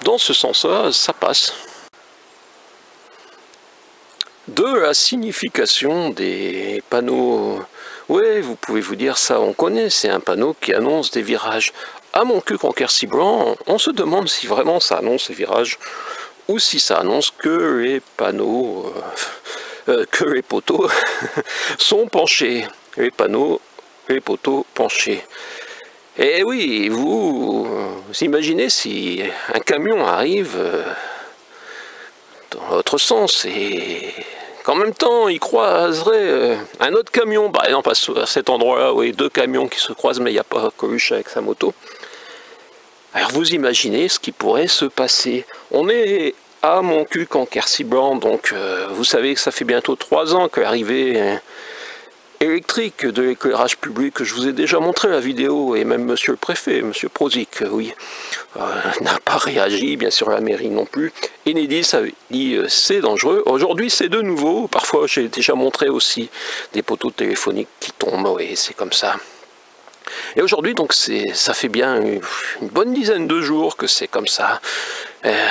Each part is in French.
dans ce sens-là, ça passe. De la signification des panneaux, ouais, vous pouvez vous dire ça, on connaît, c'est un panneau qui annonce des virages. À Montcuq-en-Quercy-Blanc, on se demande si vraiment ça annonce les virages ou si ça annonce que les panneaux, que les poteaux sont penchés. Les panneaux, les poteaux penchés. Et oui, vous imaginez si un camion arrive dans l'autre sens et qu'en même temps il croiserait un autre camion, bah non pas à cet endroit-là, oui, deux camions qui se croisent mais il n'y a pas Coluche avec sa moto. Alors vous imaginez ce qui pourrait se passer. On est à Montcuq-en-Quercy-Blanc, donc vous savez que ça fait bientôt 3 ans que l'arrivée électrique de l'éclairage public, que je vous ai déjà montré la vidéo, et même monsieur le préfet, monsieur Prozic, oui, n'a pas réagi, bien sûr la mairie non plus. Enedis a dit c'est dangereux. Aujourd'hui c'est de nouveau, parfois j'ai déjà montré aussi des poteaux téléphoniques qui tombent, oui c'est comme ça. Et aujourd'hui donc ça fait bien une bonne dizaine de jours que c'est comme ça.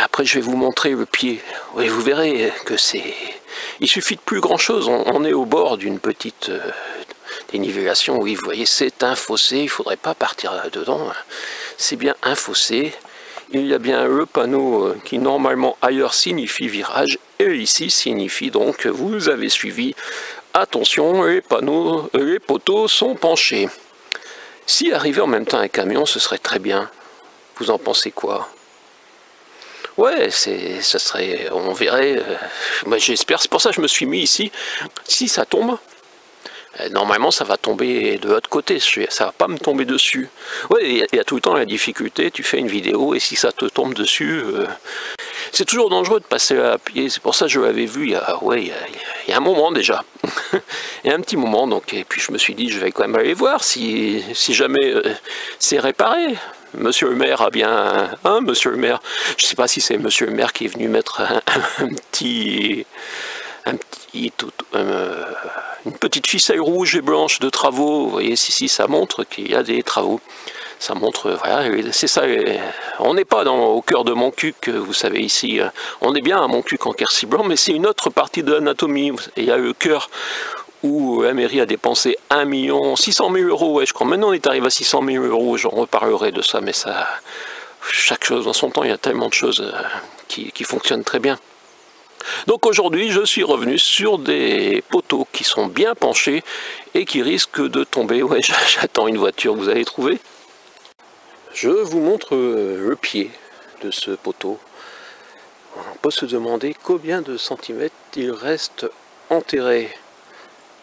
Après je vais vous montrer le pied, oui vous verrez que c'est... Il suffit de plus grand chose, on est au bord d'une petite dénivellation, oui vous voyez c'est un fossé, il ne faudrait pas partir là-dedans, c'est bien un fossé. Il y a bien le panneau qui normalement ailleurs signifie virage, et ici signifie donc, vous avez suivi, attention les panneaux, les poteaux sont penchés. Si arrivait en même temps un camion, ce serait très bien. Vous en pensez quoi? Ouais, ça serait, on verrait, moi j'espère, c'est pour ça que je me suis mis ici. Si ça tombe, normalement ça va tomber de l'autre côté, ça va pas me tomber dessus. Ouais, il y a tout le temps la difficulté, tu fais une vidéo et si ça te tombe dessus, c'est toujours dangereux de passer à pied. C'est pour ça que je l'avais vu il y a un moment déjà. Il y a un petit moment, donc, et puis je me suis dit je vais quand même aller voir si jamais c'est réparé. Monsieur le maire a bien... Hein, monsieur le maire, je ne sais pas si c'est monsieur le maire qui est venu mettre une petite ficelle rouge et blanche de travaux. Vous voyez, si ça montre qu'il y a des travaux. Ça montre, voilà, c'est ça. On n'est pas au cœur de Montcuq, vous savez, ici. On est bien à Montcuq-en-Quercy-Blanc, mais c'est une autre partie de l'anatomie. Il y a le cœur où la mairie a dépensé 1 600 000 €, ouais, je crois. Maintenant on est arrivé à 600 000 €, j'en reparlerai de ça, mais ça, chaque chose dans son temps, il y a tellement de choses qui fonctionnent très bien. Donc aujourd'hui, je suis revenu sur des poteaux qui sont bien penchés et qui risquent de tomber. Ouais, j'attends une voiture, vous allez trouver. Je vous montre le pied de ce poteau. On peut se demander combien de centimètres il reste enterré.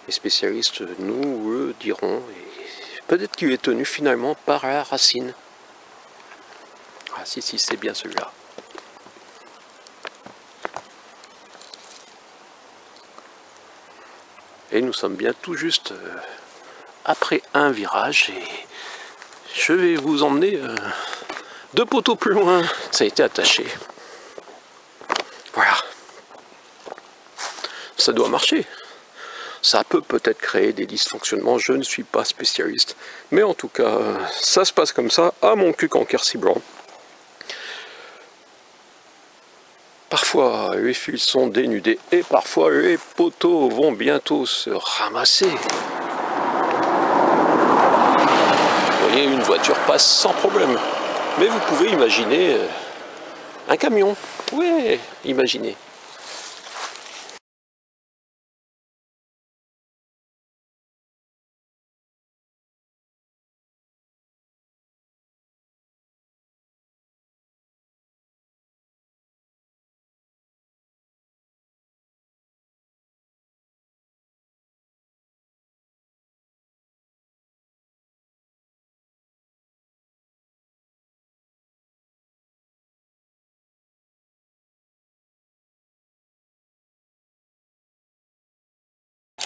Les spécialistes nous le diront. Peut-être qu'il est tenu finalement par la racine. Ah si, c'est bien celui-là. Et nous sommes bien tout juste après un virage et je vais vous emmener 2 poteaux plus loin. Ça a été attaché. Voilà. Ça doit marcher. Ça peut peut-être créer des dysfonctionnements, je ne suis pas spécialiste. Mais en tout cas, ça se passe comme ça à Montcuq-en-Quercy-Blanc. Parfois, les fils sont dénudés et parfois les poteaux vont bientôt se ramasser. Vous voyez, une voiture passe sans problème. Mais vous pouvez imaginer un camion. Ouais, imaginez.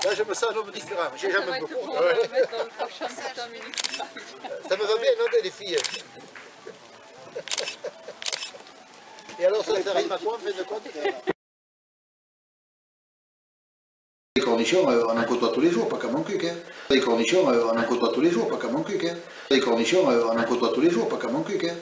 Là, je me sens un homme différent. J'ai jamais beaucoup. Ça me va bien, non, les filles. Et alors, ça arrive à quoi, en fin de compte? Les cornichons, on en côtoie tous les jours, pas qu'à Montcuq. Hein. Les cornichons, on en côtoie tous les jours, pas qu'à Montcuq. Hein. Les cornichons, on en côtoie tous les jours, pas qu'à Montcuq. Hein.